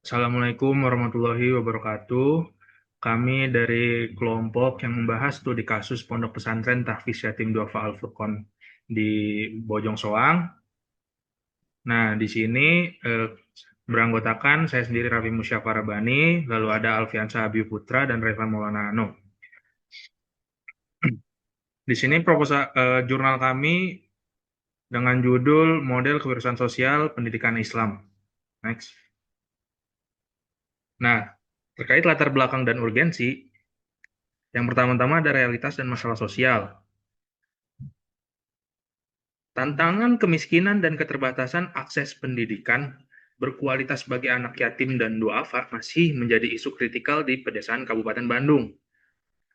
Assalamualaikum warahmatullahi wabarakatuh. Kami dari kelompok yang membahas studi kasus Pondok Pesantren Tahfiz Yatim Duafa Al Furqon di Bojong Soang. Nah, di sini eh, beranggotakan saya sendiri Raffi Musyafar Rabbani, lalu ada Alfiansa Habib Putra dan Reva Maulana Ano. Di sini proposal jurnal kami dengan judul Model Kewirausahaan Sosial Pendidikan Islam. Next. Nah, terkait latar belakang dan urgensi, yang pertama-tama ada realitas dan masalah sosial. Tantangan kemiskinan dan keterbatasan akses pendidikan berkualitas bagi anak yatim dan duafa masih menjadi isu kritikal di pedesaan Kabupaten Bandung.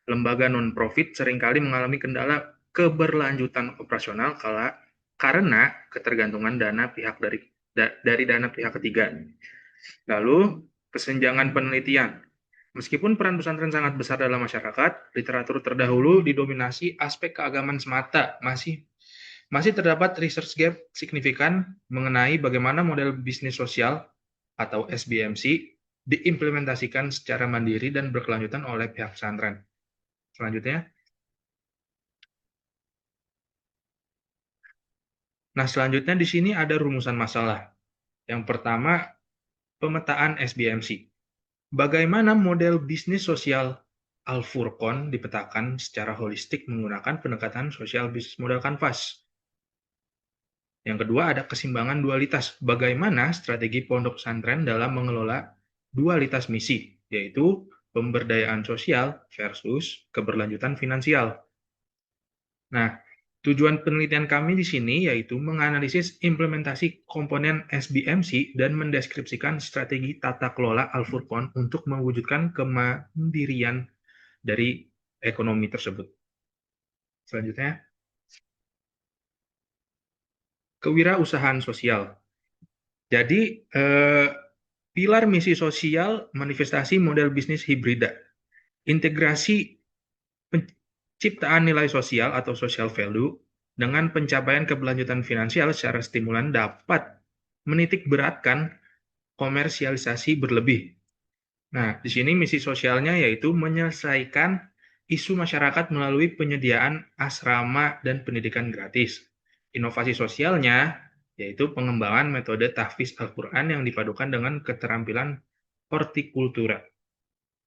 Lembaga non-profit seringkali mengalami kendala keberlanjutan operasional karena ketergantungan dana pihak dari dana pihak ketiga. Lalu, kesenjangan penelitian. Meskipun peran pesantren sangat besar dalam masyarakat, literatur terdahulu didominasi aspek keagamaan semata, masih terdapat research gap signifikan mengenai bagaimana model bisnis sosial atau SBMC diimplementasikan secara mandiri dan berkelanjutan oleh pihak pesantren. Selanjutnya, selanjutnya di sini ada rumusan masalah. Yang pertama, pemetaan SBMC. Bagaimana model bisnis sosial Al-Furqon dipetakan secara holistik menggunakan pendekatan sosial bisnis model kanvas. Yang kedua ada keseimbangan dualitas. Bagaimana strategi pondok pesantren dalam mengelola dualitas misi, yaitu pemberdayaan sosial versus keberlanjutan finansial. Nah, tujuan penelitian kami di sini yaitu menganalisis implementasi komponen SBMC dan mendeskripsikan strategi tata kelola Al-Furqon untuk mewujudkan kemandirian dari ekonomi tersebut. Selanjutnya, kewirausahaan sosial. Jadi, pilar misi sosial manifestasi model bisnis hibrida. Integrasi penciptaan nilai sosial atau social value dengan pencapaian keberlanjutan finansial secara stimulan dapat menitik beratkan komersialisasi berlebih. Nah, di sini misi sosialnya yaitu menyelesaikan isu masyarakat melalui penyediaan asrama dan pendidikan gratis. Inovasi sosialnya yaitu pengembangan metode tahfiz Al-Quran yang dipadukan dengan keterampilan hortikultura.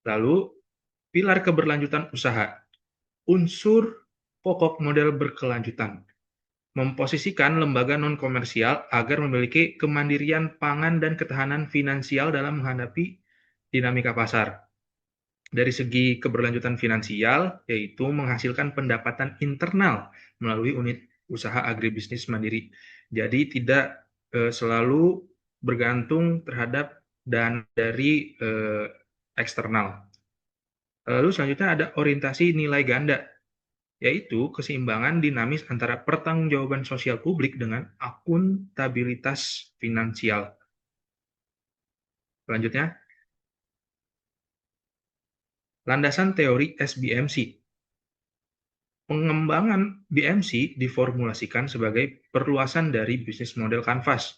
Lalu, pilar keberlanjutan usaha. Unsur pokok model berkelanjutan. Memposisikan lembaga non-komersial agar memiliki kemandirian pangan dan ketahanan finansial dalam menghadapi dinamika pasar. Dari segi keberlanjutan finansial, yaitu menghasilkan pendapatan internal melalui unit usaha agribisnis mandiri. Jadi tidak selalu bergantung terhadap dana dari eksternal. Lalu selanjutnya ada orientasi nilai ganda, yaitu keseimbangan dinamis antara pertanggungjawaban sosial publik dengan akuntabilitas finansial. Selanjutnya, landasan teori SBMC. Pengembangan BMC diformulasikan sebagai perluasan dari bisnis model kanvas.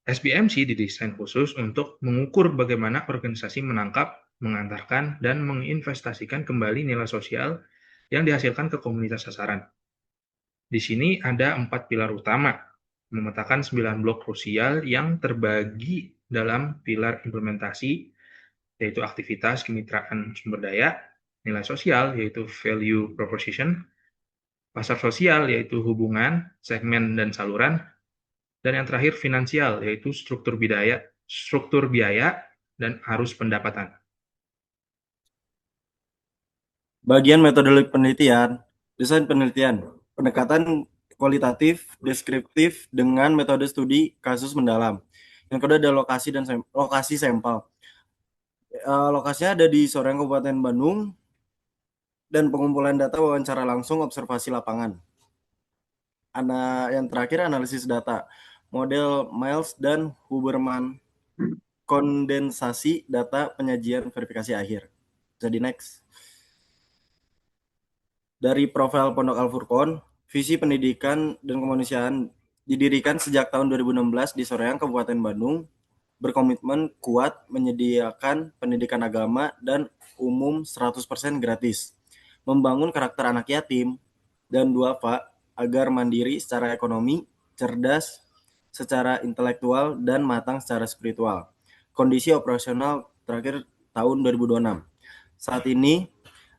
SBMC didesain khusus untuk mengukur bagaimana organisasi menangkap, mengantarkan, dan menginvestasikan kembali nilai sosial yang dihasilkan ke komunitas sasaran. Di sini ada 4 pilar utama, memetakan 9 blok krusial yang terbagi dalam pilar implementasi, yaitu aktivitas kemitraan sumber daya, nilai sosial, yaitu value proposition, pasar sosial, yaitu hubungan, segmen, dan saluran, dan yang terakhir finansial, yaitu struktur biaya, dan arus pendapatan. Bagian metodologi penelitian, desain penelitian, pendekatan kualitatif, deskriptif dengan metode studi kasus mendalam. Yang kedua ada lokasi sampel. Lokasinya ada di Soreang Kabupaten Bandung dan pengumpulan data wawancara langsung observasi lapangan. Yang terakhir analisis data, model Miles dan Huberman, kondensasi data penyajian verifikasi akhir. Jadi next. Dari profil Pondok Al Furqon, visi pendidikan dan kemanusiaan didirikan sejak tahun 2016 di Soreang, Kabupaten Bandung, berkomitmen kuat menyediakan pendidikan agama dan umum 100% gratis, membangun karakter anak yatim, dan duafa agar mandiri secara ekonomi, cerdas secara intelektual, dan matang secara spiritual. Kondisi operasional terakhir tahun 2026. Saat ini,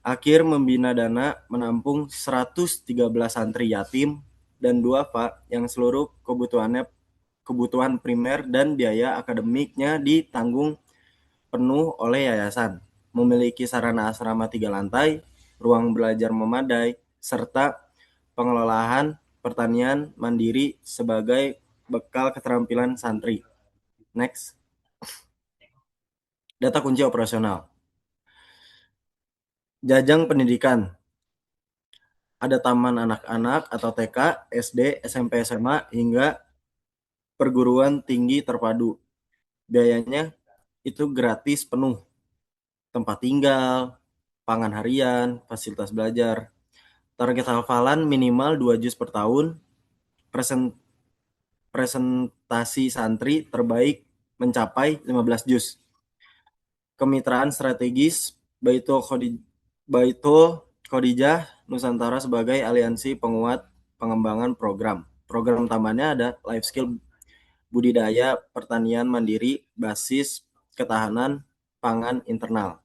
Akhir membina dana menampung 113 santri yatim dan duafa yang seluruh kebutuhan primer dan biaya akademiknya ditanggung penuh oleh yayasan. Memiliki sarana asrama 3 lantai, ruang belajar memadai, serta pengelolaan pertanian mandiri sebagai bekal keterampilan santri. Next. Data kunci operasional. Jajang pendidikan. Ada taman anak-anak atau TK, SD, SMP, SMA, hingga perguruan tinggi terpadu. Biayanya itu gratis penuh. Tempat tinggal, pangan harian, fasilitas belajar. Target hafalan minimal 2 juz per tahun. Presentasi santri terbaik mencapai 15 juz. Kemitraan strategis Baitul Khadijah Nusantara sebagai aliansi penguat pengembangan program. Program utamanya ada life skill budidaya pertanian mandiri basis ketahanan pangan internal.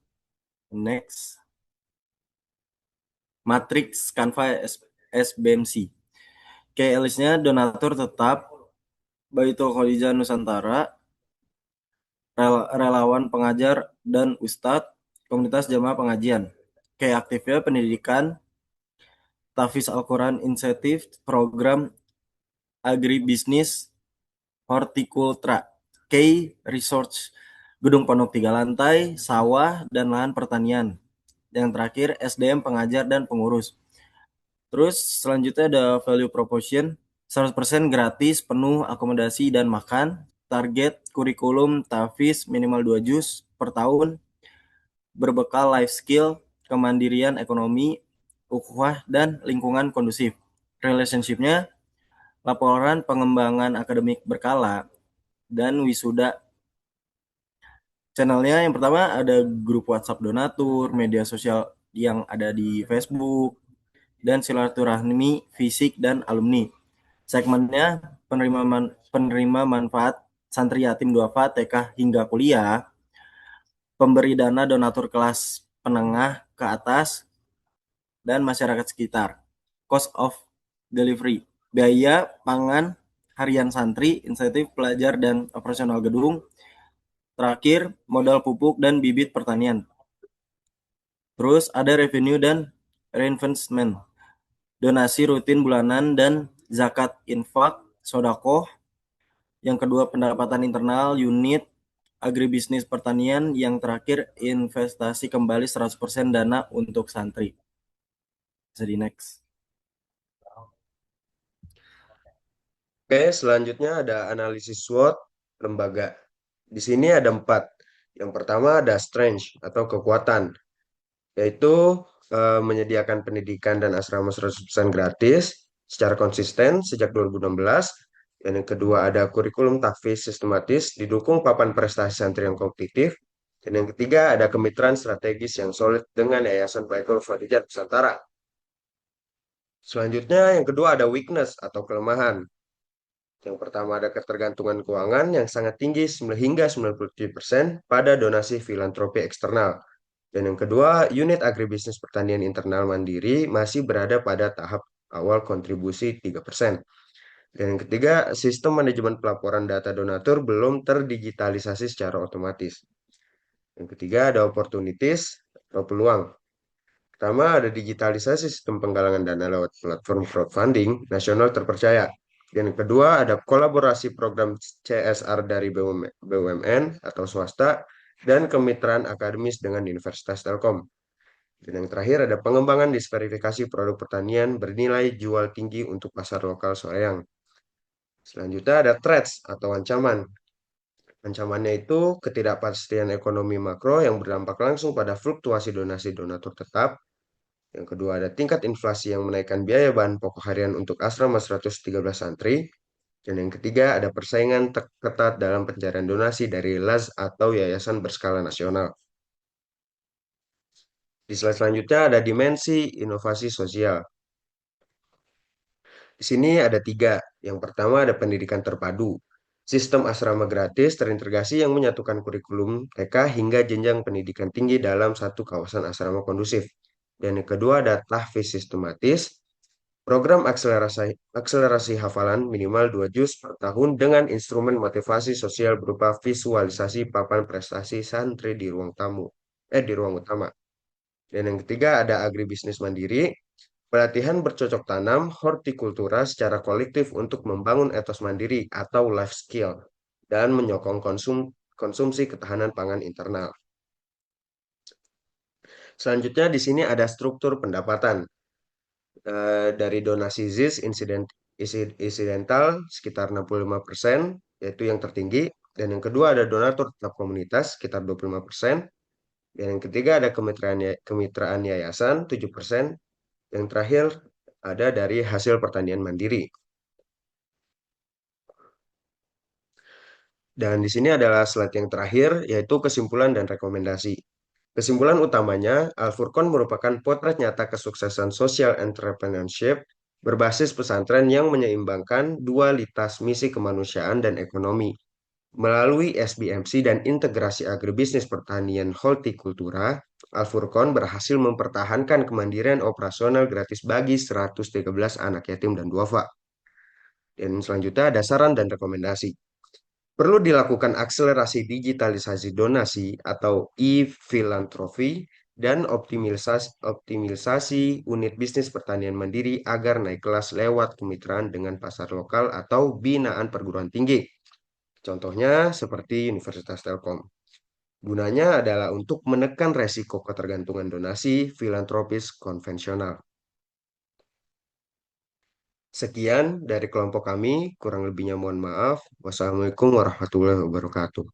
Next. Matrix Canva SBMC. KLS-nya donatur tetap Baitul Khadijah Nusantara, relawan pengajar dan ustadz, komunitas jamaah pengajian. Kayak aktifnya pendidikan, Tahfiz Al-Quran Insentif, program agribisnis, hortikultura, K Research, gedung pondok 3 lantai, sawah, dan lahan pertanian. Yang terakhir SDM pengajar dan pengurus. Terus selanjutnya ada value proposition, 100% gratis, penuh akomodasi dan makan. Target kurikulum tahfiz minimal 2 juz per tahun, berbekal life skill, kemandirian ekonomi, ukhuwah, dan lingkungan kondusif. Relationship-nya, laporan pengembangan akademik berkala, dan wisuda. Channelnya yang pertama ada grup WhatsApp donatur, media sosial yang ada di Facebook, dan silaturahmi fisik dan alumni. Segmennya penerima manfaat santri yatim duafa TK hingga kuliah, pemberi dana donatur kelas menengah ke atas, dan masyarakat sekitar. Cost of delivery, biaya pangan harian santri, insentif pelajar dan operasional gedung. Terakhir, modal pupuk dan bibit pertanian. Terus ada revenue dan reinvestment, donasi rutin bulanan dan zakat infak, sodakoh. Yang kedua pendapatan internal unit agribisnis pertanian. Yang terakhir investasi kembali 100% dana untuk santri. Bisa di next. Oke, selanjutnya ada analisis SWOT lembaga. Di sini ada 4. Yang pertama ada strength atau kekuatan, yaitu menyediakan pendidikan dan asrama 100% gratis secara konsisten sejak 2016. Dan yang kedua ada kurikulum tahfiz sistematis didukung papan prestasi santri yang kompetitif. Dan yang ketiga ada kemitraan strategis yang solid dengan Yayasan Baitul Khadijah Nusantara. Selanjutnya yang kedua ada weakness atau kelemahan. Yang pertama ada ketergantungan keuangan yang sangat tinggi hingga 97% pada donasi filantropi eksternal. Dan yang kedua, unit agribisnis pertanian internal mandiri masih berada pada tahap awal kontribusi 3%. Dan yang ketiga, sistem manajemen pelaporan data donatur belum terdigitalisasi secara otomatis. Yang ketiga, ada opportunities atau peluang. Pertama, ada digitalisasi sistem penggalangan dana lewat platform crowdfunding nasional terpercaya. Dan yang kedua, ada kolaborasi program CSR dari BUMN atau swasta dan kemitraan akademis dengan Universitas Telkom. Dan yang terakhir ada pengembangan diversifikasi produk pertanian bernilai jual tinggi untuk pasar lokal Soreang. Selanjutnya ada threats atau ancaman. Ancamannya itu ketidakpastian ekonomi makro yang berdampak langsung pada fluktuasi donasi donatur tetap. Yang kedua ada tingkat inflasi yang menaikkan biaya bahan pokok harian untuk asrama 113 santri. Dan yang ketiga, ada persaingan ketat dalam pencarian donasi dari LAS atau yayasan berskala nasional. Di slide selanjutnya ada dimensi inovasi sosial. Di sini ada 3. Yang pertama ada pendidikan terpadu. Sistem asrama gratis terintegrasi yang menyatukan kurikulum TK hingga jenjang pendidikan tinggi dalam satu kawasan asrama kondusif. Dan yang kedua ada tahfiz sistematis. Program akselerasi hafalan minimal 2 juz per tahun dengan instrumen motivasi sosial berupa visualisasi papan prestasi santri di ruang utama. Dan yang ketiga ada agribisnis mandiri, pelatihan bercocok tanam hortikultura secara kolektif untuk membangun etos mandiri atau life skill dan menyokong konsumsi ketahanan pangan internal. Selanjutnya di sini ada struktur pendapatan. Dari donasi ZIS insidental sekitar 65%, yaitu yang tertinggi. Dan yang kedua ada donatur tetap komunitas sekitar 25%. Dan yang ketiga ada kemitraan yayasan 7%. Yang terakhir ada dari hasil pertanian mandiri. Dan di sini adalah slide yang terakhir, yaitu kesimpulan dan rekomendasi. Kesimpulan utamanya, Al-Furqon merupakan potret nyata kesuksesan social entrepreneurship berbasis pesantren yang menyeimbangkan dualitas misi kemanusiaan dan ekonomi. Melalui SBMC dan integrasi agribisnis pertanian hortikultura, Al-Furqon berhasil mempertahankan kemandirian operasional gratis bagi 113 anak yatim dan duafa. Dan selanjutnya ada saran dan rekomendasi. Perlu dilakukan akselerasi digitalisasi donasi atau e-filantropi dan optimisasi unit bisnis pertanian mandiri agar naik kelas lewat kemitraan dengan pasar lokal atau binaan perguruan tinggi. Contohnya seperti Universitas Telkom. Gunanya adalah untuk menekan resiko ketergantungan donasi filantropis konvensional. Sekian dari kelompok kami, kurang lebihnya mohon maaf. Wassalamualaikum warahmatullahi wabarakatuh.